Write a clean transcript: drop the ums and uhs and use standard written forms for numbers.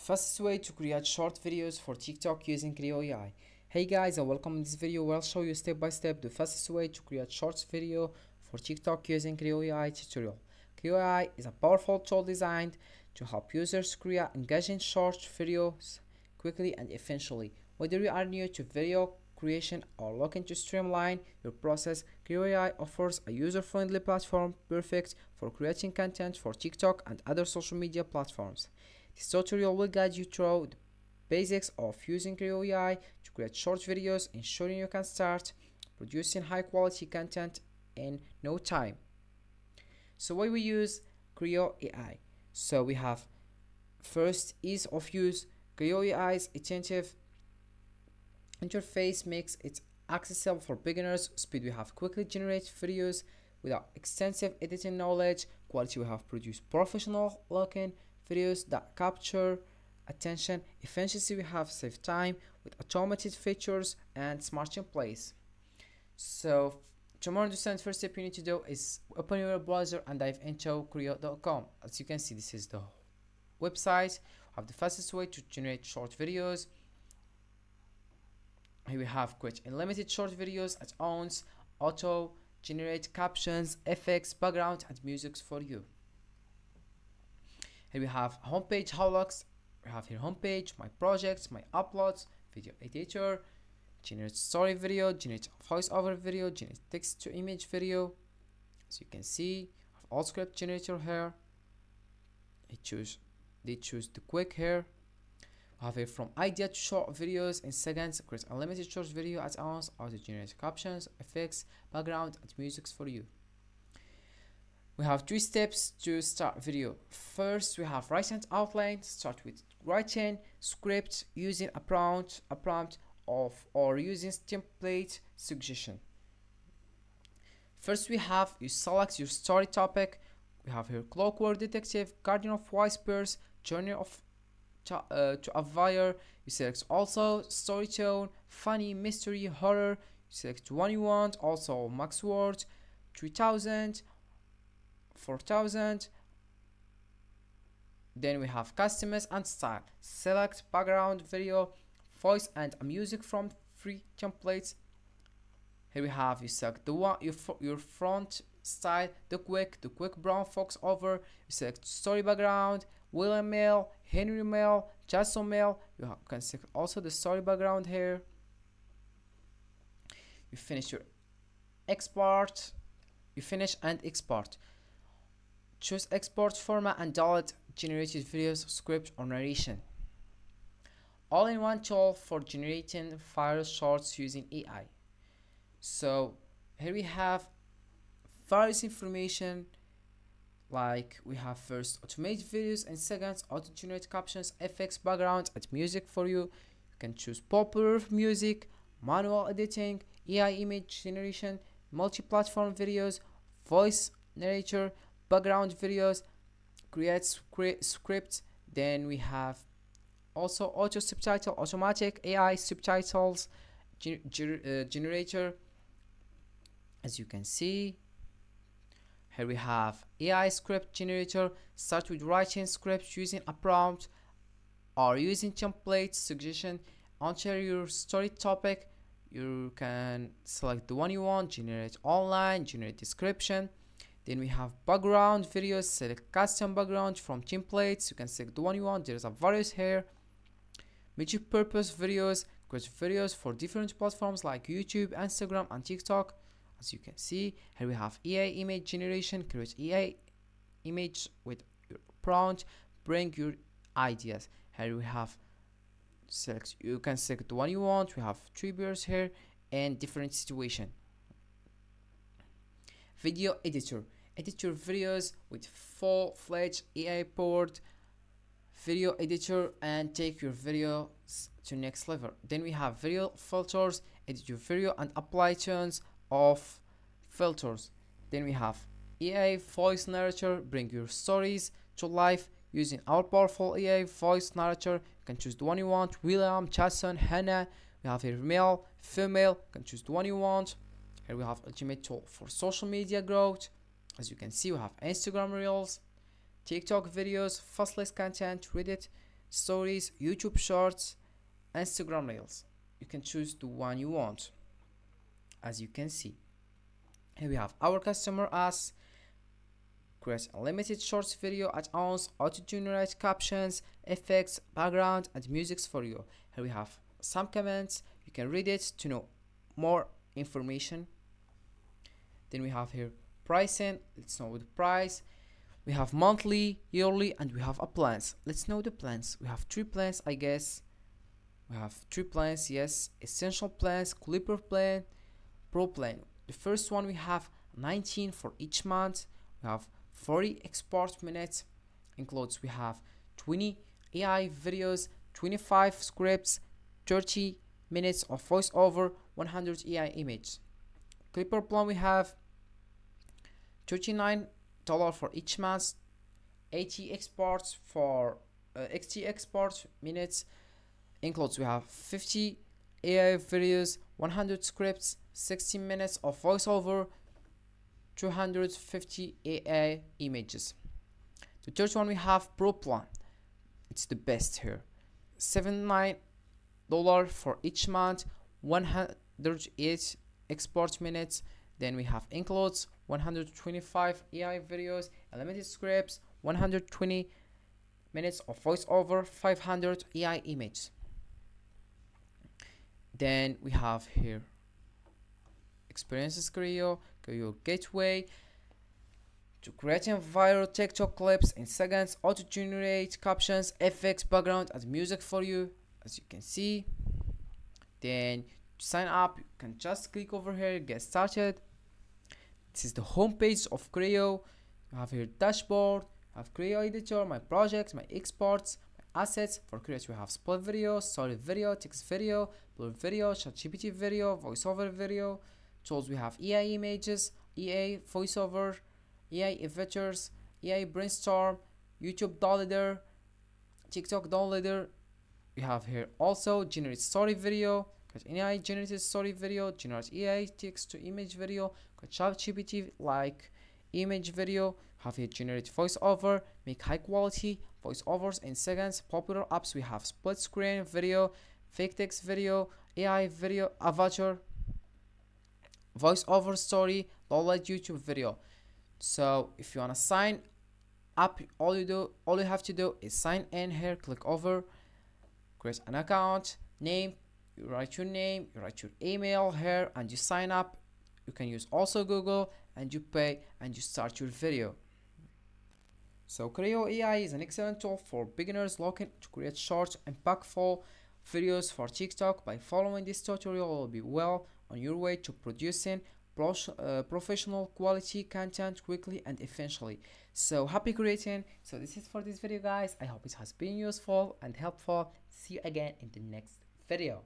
Fastest way to create short videos for TikTok using Crayo AI. Hey guys, and welcome in this video where I'll show you step by step the fastest way to create short video for TikTok using Crayo AI tutorial. Crayo AI is a powerful tool designed to help users create engaging short videos quickly and efficiently. Whether you are new to video creation or looking to streamline your process, Crayo AI offers a user-friendly platform perfect for creating content for TikTok and other social media platforms. This tutorial will guide you through the basics of using Crayo AI to create short videos, ensuring you can start producing high quality content in no time. So why we use Crayo AI? So we have first ease of use. Crayo AI's intuitive interface makes it accessible for beginners. Speed, we have quickly generate videos without extensive editing knowledge. Quality, we have produced professional looking videos that capture attention. Efficiency, we have saved time with automated features and smart templates. So to more understand, first step you need to do is open your browser and dive into Crayo.com. As you can see, this is the website. We have the fastest way to generate short videos. Here we have create unlimited short videos at once, auto generate captions, effects, background and music for you. Here we have homepage, how looks. We have here homepage, my projects, my uploads, video editor, generate story video, generate voiceover video, generate text to image video. As you can see, I have all script generator here. They choose the quick here. I have here from idea to short videos in seconds, create unlimited short video at once, auto generate captions, effects, background and music for you. We have 3 steps to start video. First, we have write and outline. Start with writing script using a prompt or using template suggestion. First, you select your story topic. We have here Clockwork Detective, Guardian of Whispers, Journey of to a Fire. You select also story tone, funny, mystery, horror. You select one you want. Also max words, 3000. 4000. Then we have customers and style. Select background, video, voice and music from free templates. Here we have you select the one your front style, the quick brown fox over. You select story background, William Mail, Henry Mail, Jason Mail. You can select also the story background here. You finish your export. You finish and export. Choose export format and download generated videos, script or narration. All-in-one tool for generating viral shorts using AI. So here we have various information, like we have first automate videos in seconds, auto-generate captions, effects, background and music for you. You can choose popular music, manual editing, AI image generation, multi-platform videos, voice narrator, background videos, create scripts. Then we have also auto subtitle, automatic AI subtitles generator. As you can see, here we have AI script generator. Start with writing scripts using a prompt or using template suggestion. Enter your story topic. You can select the one you want, generate online, generate description. Then we have background videos, select custom background from templates. You can select the one you want. There's a various here. Multi-purpose videos, create videos for different platforms like YouTube, Instagram and TikTok. As you can see, here we have AI image generation. Create AI image with your prompt, bring your ideas. Here we have you can select the one you want. We have 3 bears here and different situation. Video editor. Edit your videos with full-fledged AI-powered video editor and take your videos to next level. Then we have video filters. Edit your video and apply tons of filters. Then we have AI voice narrator. Bring your stories to life using our powerful AI voice narrator. You can choose the one you want. William, Jason, Hannah. We have here male, female. You can choose the one you want. Here we have ultimate tool for social media growth. As you can see, we have Instagram Reels, TikTok videos, faceless content, Reddit, stories, YouTube shorts, Instagram reels. You can choose the one you want. As you can see, here we have our customer as create unlimited shorts video at once, auto-generate captions, effects, background, and musics for you. Here we have some comments. You can read it to know more information. Then we have here pricing. Let's know the price. We have monthly, yearly, and we have a plans. Let's know the plans. We have 3 plans, I guess. We have 3 plans, yes. Essential plans, Clipper plan, Pro plan. The first one we have 19 for each month. We have 40 export minutes. Includes we have 20 AI videos, 25 scripts, 30 minutes of voiceover, 100 AI images. Clipper plan we have $39 for each month, 80 exports for 80 export minutes. Includes we have 50 AI videos, 100 scripts, 60 minutes of voiceover, 250 AI images. The third one we have Pro plan. It's the best here. $79 for each month, 108 export minutes. Then we have includes 125 AI videos, unlimited scripts, 120 minutes of voiceover, 500 AI images. Then we have here experiences Crayo gateway to creating viral TikTok clips in seconds, auto-generate captions, effects, background, and music for you, as you can see. Then to sign up, you can just click over here, get started. This is the home page of Crayo. You have here dashboard, you have Crayo editor, my projects, my exports, my assets. For Crayo we have split video, story video, text video, blur video, ChatGPT video, voiceover video. Tools we have AI images, EA voiceover, AI effectors, AI brainstorm, YouTube downloader, TikTok downloader. We have here also generate story video, AI generated story video, generate AI text to image video, ChatGPT like image video. Have here generate voiceover, make high quality voiceovers in seconds. Popular apps we have split screen video, fake text video, AI video, avatar, voiceover story, download YouTube video. So if you wanna sign up, all you have to do is sign in here, click over, create an account, name, you write your name, you write your email here, and you sign up. You can use also Google, and you pay, and you start your video. So Crayo AI is an excellent tool for beginners looking to create short, impactful videos for TikTok. By following this tutorial, you will be well on your way to producing professional quality content quickly and efficiently. So happy creating. So this is for this video, guys. I hope it has been useful and helpful. See you again in the next video.